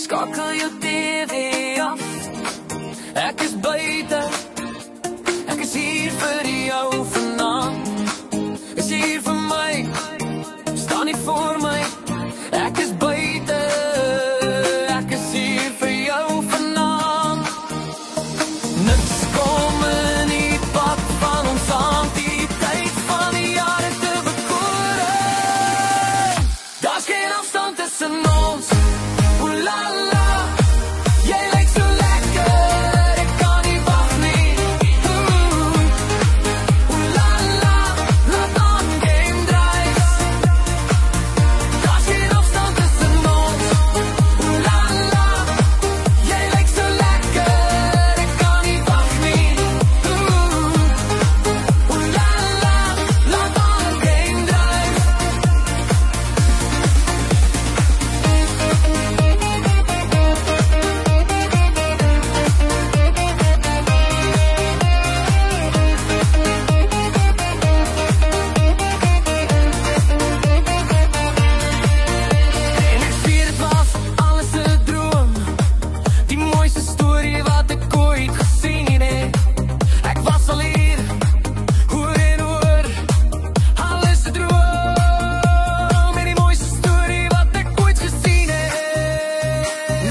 Skakel jou TV af. Ek is buite. Ek is hier vir jou vanaand. Is jy hier vir my? Staan nie voor my. Ek is buite. Ek is hier vir jou vanaand. Niks kom in die pad van ons aan. Die tyd van die jare te bekoren. Daar's geen afstand tussen ons. Oeh la la. Jy lyk so lekker. Ek kan nie wag nie. Oeh la la. Laat aan game dryf. Daar's geen afstand tussen ons. Oeh la la. Jy lyk so lekker. Ek kan nie wag nie. Oeh la la. Laat aan game dryf. En ek sweer het was alles 'n droom. Die mooiste storie wat ek ooit gesien het. Ek was al hier, hoor en hoor. Alles 'n droom. En die mooiste storie wat ek ooit gesien het.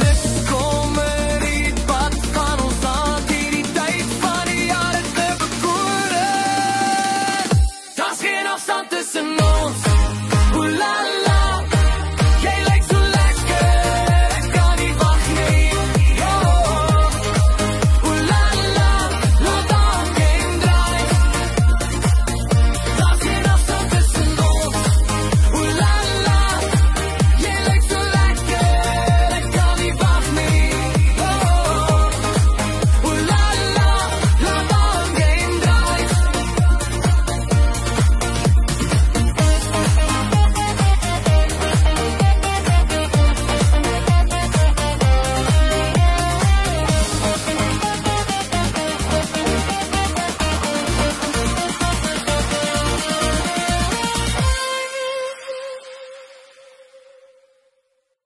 Niks kom in die pad van ons aan. Die tyd van die jare te bekoren. Daar's geen afstand tussen ons.